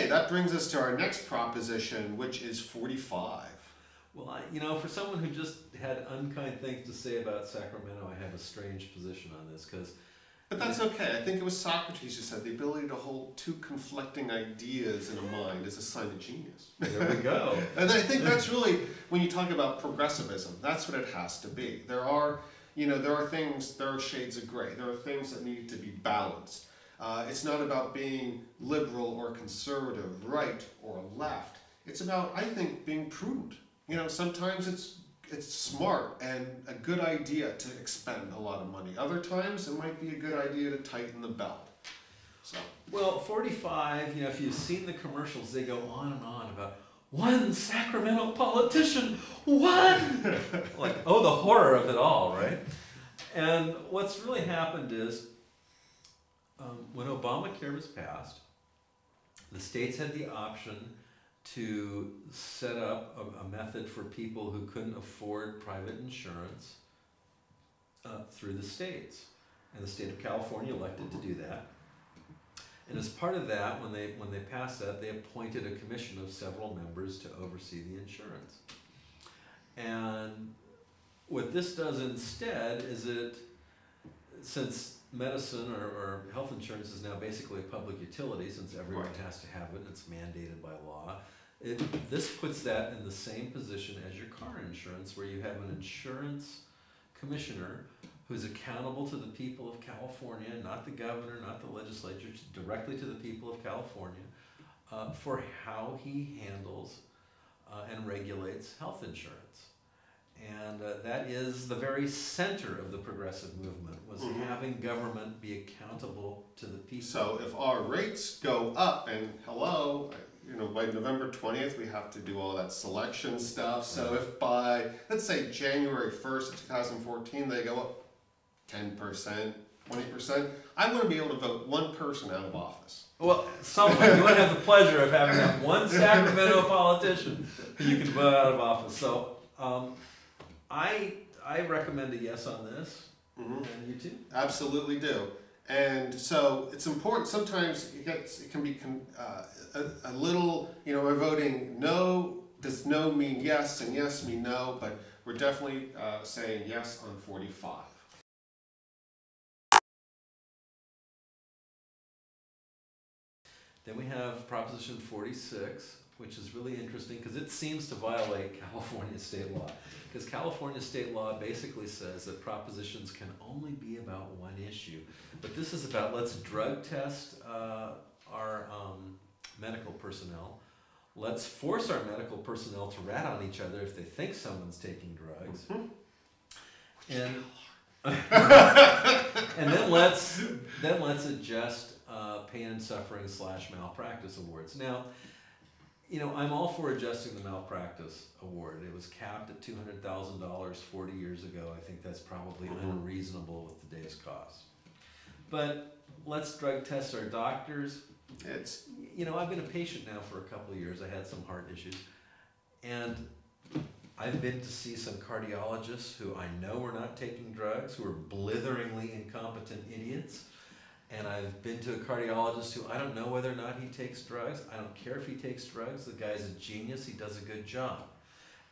that brings us to our next proposition, which is 45. Well, you know, for someone who just had unkind things to say about Sacramento, I have a strange position on this because. But that's okay. I think it was Socrates who said the ability to hold two conflicting ideas in a mind is a sign of genius. There we go. And I think that's really, when you talk about progressivism, that's what it has to be. There are, you know, there are shades of gray. There are things that need to be balanced. It's not about being liberal or conservative, right or left. It's about, I think, being prudent. You know, sometimes it's smart and a good idea to expend a lot of money. Other times it might be a good idea to tighten the belt. So. Well, 45, you know, if you've seen the commercials, they go on and on about one Sacramento politician, one! Like, oh, the horror of it all, right? And what's really happened is when Obamacare was passed, the states had the option to set up a method for people who couldn't afford private insurance through the states. And the state of California elected to do that. And as part of that, when they passed that, they appointed a commission of several members to oversee the insurance. And what this does instead is since medicine or health insurance is now basically a public utility, since everyone has to have it and it's mandated by law, this puts that in the same position as your car insurance, where you have an insurance commissioner who's accountable to the people of California, not the governor, not the legislature, directly to the people of California, for how he handles and regulates health insurance. And that is the very center of the progressive movement, was having government be accountable to the people. So if our rates go up, and hello, you know, by November 20th, we have to do all that selection stuff. So if by, let's say, January 1st of 2014, they go up 10%, 20%, I want to be able to vote one person out of office. Well, someone, you want to have the pleasure of having that one Sacramento politician who you can vote out of office. So I recommend a yes on this, and you too? Absolutely do. And so it's important, sometimes it can be a little, you know, we're voting no, does no mean yes, and yes mean no, but we're definitely saying yes on 45. Then we have Proposition 46, which is really interesting because it seems to violate California state law. Because California state law basically says that propositions can only be about one issue. But this is about, let's drug test our medical personnel. Let's force our medical personnel to rat on each other if they think someone's taking drugs. And and then let's adjust pain and suffering / malpractice awards. Now, you know, I'm all for adjusting the malpractice award. It was capped at $200,000 40 years ago. I think that's probably unreasonable with today's costs. But let's drug test our doctors. You know, I've been a patient now for a couple of years. I had some heart issues. And I've been to see some cardiologists who I know are not taking drugs, who are blitheringly incompetent idiots. And I've been to a cardiologist who I don't know whether or not he takes drugs. I don't care if he takes drugs. The guy's a genius. He does a good job.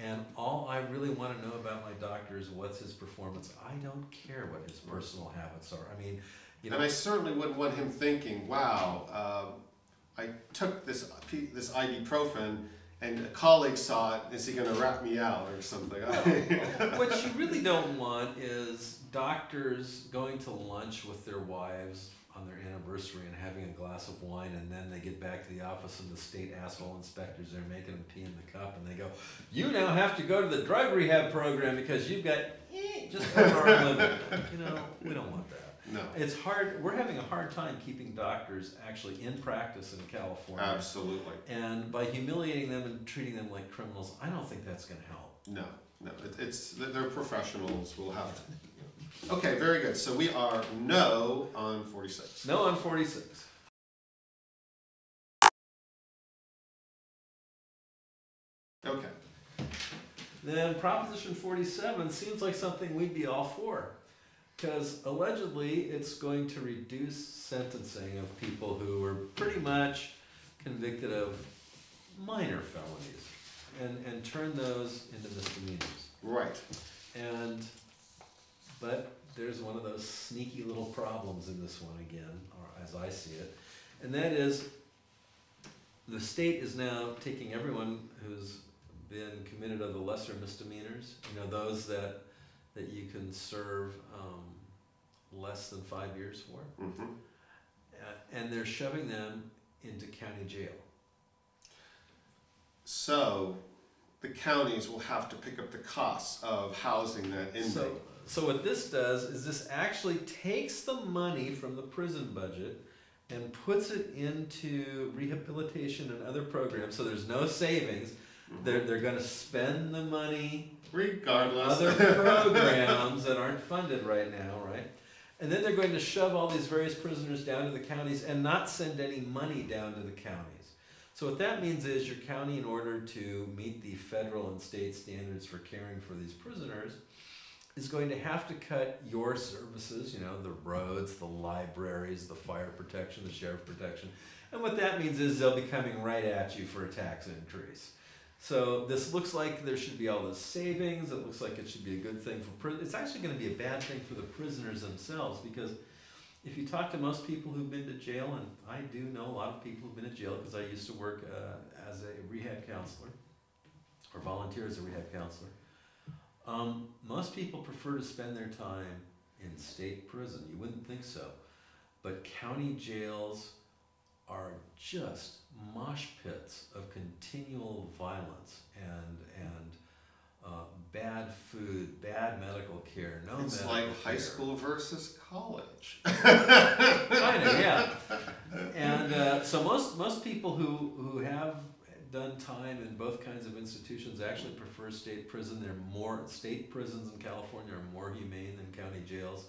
And all I really want to know about my doctor is what's his performance. I don't care what his personal habits are. I mean, you know. And I certainly wouldn't want him thinking, wow, I took this ibuprofen and a colleague saw it, is he going to rat me out or something? What you really don't want is doctors going to lunch with their wives on their anniversary and having a glass of wine, and then they get back to the office and the state asshole inspectors are making them pee in the cup, and they go, you now have to go to the drug rehab program because you've got just over our limit. You know, we don't want that. No. It's hard. We're having a hard time keeping doctors actually in practice in California. Absolutely. And by humiliating them and treating them like criminals, I don't think that's going to help. No. They're professionals. We'll have to. Okay, very good. So we are no on 46. No on 46. Okay. Then Proposition 47 seems like something we'd be all for. Because allegedly it's going to reduce sentencing of people who are pretty much convicted of minor felonies and turn those into misdemeanors. Right. But there's one of those sneaky little problems in this one again, or as I see it, and that is the state is now taking everyone who's been committed of the lesser misdemeanors, those that you can serve less than 5 years for, Mm-hmm. and they're shoving them into county jail. So the counties will have to pick up the costs of housing that inmate. So what this does is this actually takes the money from the prison budget and puts it into rehabilitation and other programs. So there's no savings. Mm-hmm. They're going to spend the money regardless on other programs that aren't funded right now, right? And then they're going to shove all these various prisoners down to the counties and not send any money down to the counties. So what that means is your county, in order to meet the federal and state standards for caring for these prisoners, is going to have to cut your services, the roads, the libraries, the fire protection, the sheriff protection. And what that means is they'll be coming right at you for a tax increase. So this looks like there should be all this savings. It looks like it should be a good thing for it's actually going to be a bad thing for the prisoners themselves, because if you talk to most people who've been to jail, and I do know a lot of people who've been to jail because I used to work as a rehab counselor or volunteer as a rehab counselor, most people prefer to spend their time in state prison. You wouldn't think so, but county jails are just mosh pits of continual violence and bad food, bad medical care, no medical care. It's like high school versus college. Kind of, yeah. And so most people who have done time in both kinds of institutions actually prefer state prison. State prisons in California are more humane than county jails.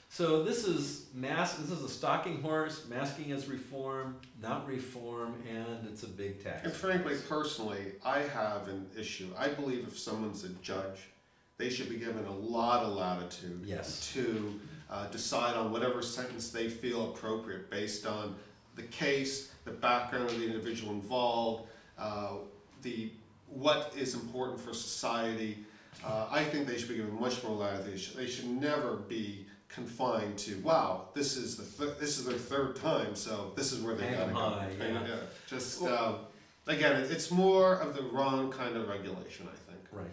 So this is a stalking horse, masking as reform, not reform, and it's a big tax. And frankly, personally, I have an issue. I believe if someone's a judge, they should be given a lot of latitude to decide on whatever sentence they feel appropriate based on the case, the background of the individual involved, what is important for society. I think they should be given much more latitude. They should never be confined to, wow, this is their third time, so this is where they gotta go. Yeah. Just again, it's more of the wrong kind of regulation, I think. Right.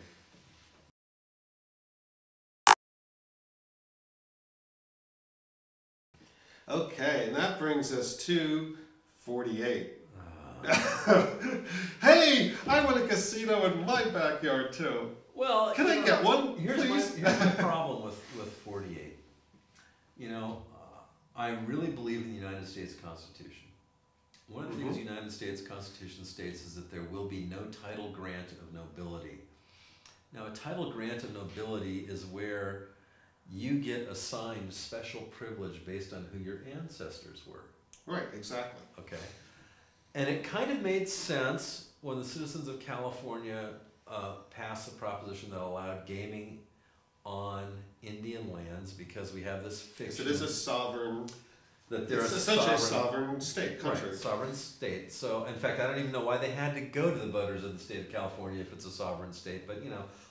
Okay, and that brings us to 48. Hey, I want a casino in my backyard too. Well, can I get one, here's please? Here's my problem with 48. I really believe in the United States Constitution. One of the things the United States Constitution states is that there will be no title grant of nobility. Now, a title grant of nobility is where you get assigned special privilege based on who your ancestors were. Right, exactly. Okay. And it kind of made sense when the citizens of California passed a proposition that allowed gaming on Indian lands, because we have this fiction. So it is a sovereign. It's essentially a sovereign state, country. Right, sovereign state. So, in fact, I don't even know why they had to go to the voters of the state of California if it's a sovereign state, but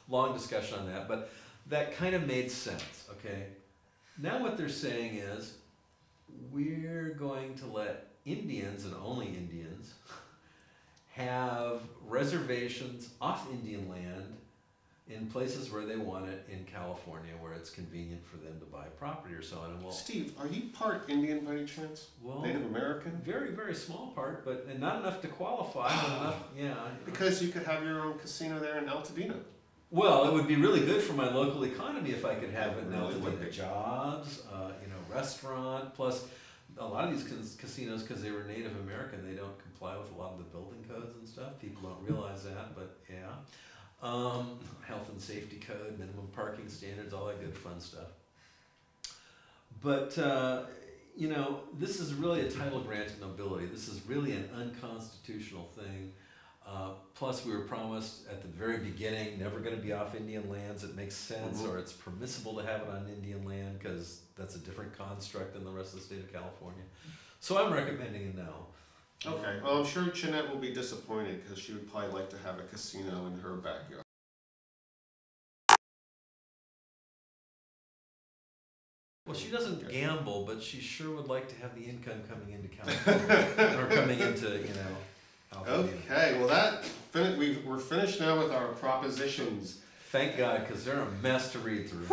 long discussion on that. But that kind of made sense, okay? Now what they're saying is, we're going to let Indians, and only Indians, have reservations off Indian land in places where they want it in California, where it's convenient for them to buy property or so on. And Steve, are you part Indian by any chance? Well, Native American? Very, very small part, and not enough to qualify. Because you could have your own casino there in Altadena. Well, it would be really good for my local economy if I could have it in really Altadena. Jobs, restaurant, plus a lot of these casinos, because they were Native American, they don't comply with a lot of the building codes and stuff. People don't realize that, but yeah. Health and safety code, minimum parking standards, all that good fun stuff. But, this is really a title grant of nobility. This is really an unconstitutional thing. Plus, we were promised at the very beginning, never going to be off Indian lands. It makes sense, or it's permissible to have it on Indian land because that's a different construct than the rest of the state of California. So I'm recommending a no. Okay, well, I'm sure Jeanette will be disappointed because she would probably like to have a casino in her backyard. Well, she doesn't gamble, but she sure would like to have the income coming into California or coming into, Altadena. Okay, well we're finished now with our propositions. Thank God, because they're a mess to read through.